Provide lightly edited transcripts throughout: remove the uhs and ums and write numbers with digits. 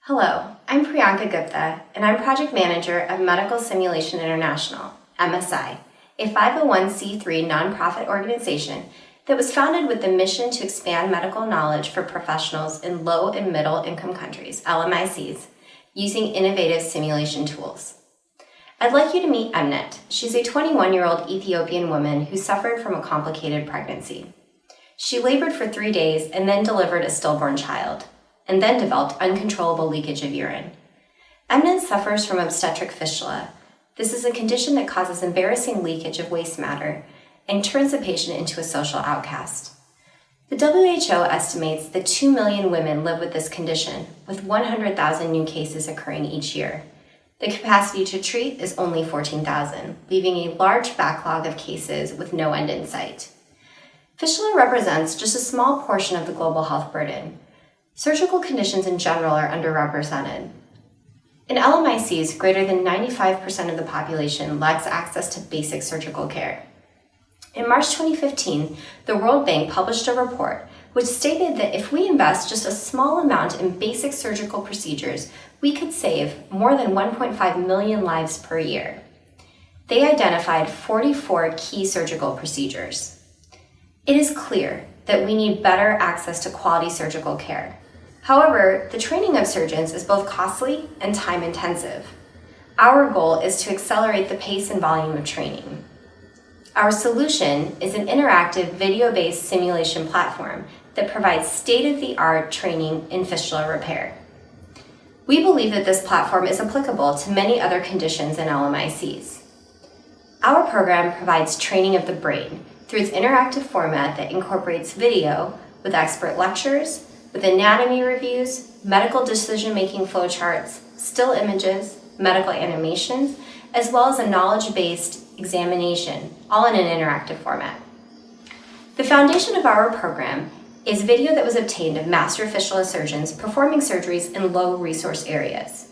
Hello, I'm Priyanka Gupta, and I'm Project Manager of Medical Simulation International, MSI, a 501c3 nonprofit organization that was founded with the mission to expand medical knowledge for professionals in low and middle income countries, LMICs, using innovative simulation tools. I'd like you to meet Emnet. She's a 21-year-old Ethiopian woman who suffered from a complicated pregnancy. She labored for 3 days and then delivered a stillborn child, and then developed uncontrollable leakage of urine. Emnet suffers from obstetric fistula. This is a condition that causes embarrassing leakage of waste matter and turns the patient into a social outcast. The WHO estimates that 2 million women live with this condition, with 100,000 new cases occurring each year. The capacity to treat is only 14,000, leaving a large backlog of cases with no end in sight. Fistula represents just a small portion of the global health burden. Surgical conditions in general are underrepresented. In LMICs, greater than 95% of the population lacks access to basic surgical care. In March 2015, the World Bank published a report which stated that if we invest just a small amount in basic surgical procedures, we could save more than 1.5 million lives per year. They identified 44 key surgical procedures. It is clear that we need better access to quality surgical care. However, the training of surgeons is both costly and time-intensive. Our goal is to accelerate the pace and volume of training. Our solution is an interactive video-based simulation platform that provides state-of-the-art training in fistula repair. We believe that this platform is applicable to many other conditions in LMICs. Our program provides training of the brain through its interactive format that incorporates video with expert lectures, with anatomy reviews, medical decision-making flowcharts, still images, medical animations, as well as a knowledge-based examination, all in an interactive format. The foundation of our program is video that was obtained of master fistula surgeons performing surgeries in low-resource areas.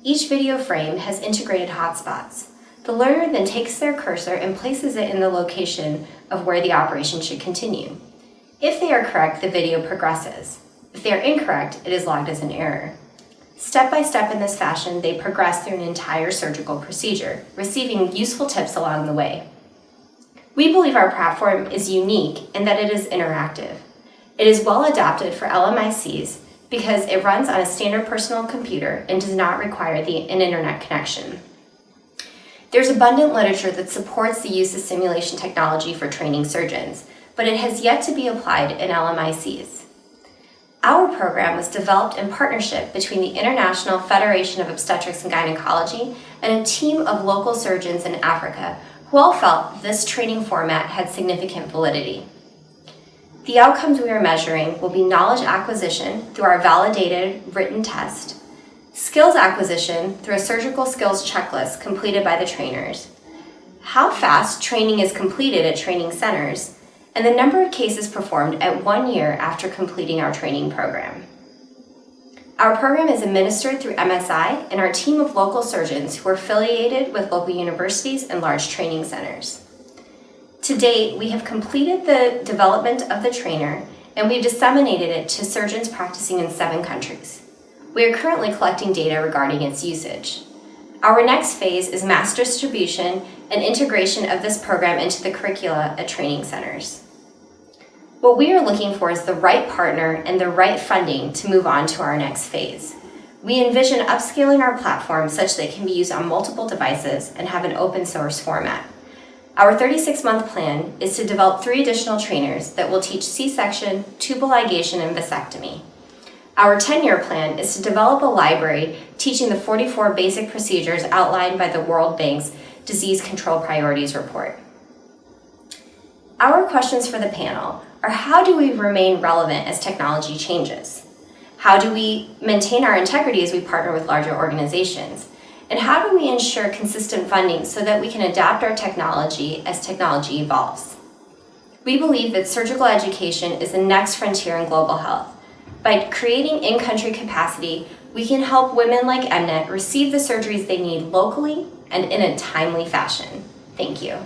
Each video frame has integrated hotspots. The learner then takes their cursor and places it in the location of where the operation should continue. If they are correct, the video progresses. If they are incorrect, it is logged as an error. Step by step in this fashion, they progress through an entire surgical procedure, receiving useful tips along the way. We believe our platform is unique in that it is interactive. It is well adapted for LMICs because it runs on a standard personal computer and does not require an internet connection. There's abundant literature that supports the use of simulation technology for training surgeons, but it has yet to be applied in LMICs. Our program was developed in partnership between the International Federation of Obstetrics and Gynecology and a team of local surgeons in Africa who all felt this training format had significant validity. The outcomes we are measuring will be knowledge acquisition through our validated written test, skills acquisition through a surgical skills checklist completed by the trainers, how fast training is completed at training centers, and the number of cases performed at 1 year after completing our training program. Our program is administered through MSI and our team of local surgeons who are affiliated with local universities and large training centers. To date, we have completed the development of the trainer and we've disseminated it to surgeons practicing in 7 countries. We are currently collecting data regarding its usage. Our next phase is mass distribution and integration of this program into the curricula at training centers. What we are looking for is the right partner and the right funding to move on to our next phase. We envision upscaling our platform such that it can be used on multiple devices and have an open source format. Our 36-month plan is to develop 3 additional trainers that will teach C-section, tubal ligation, and vasectomy. Our 10-year plan is to develop a library teaching the 44 basic procedures outlined by the World Bank's Disease Control Priorities Report. Our questions for the panel are: how do we remain relevant as technology changes? How do we maintain our integrity as we partner with larger organizations? And how do we ensure consistent funding so that we can adapt our technology as technology evolves? We believe that surgical education is the next frontier in global health. By creating in-country capacity, we can help women like Emnet receive the surgeries they need locally and in a timely fashion. Thank you.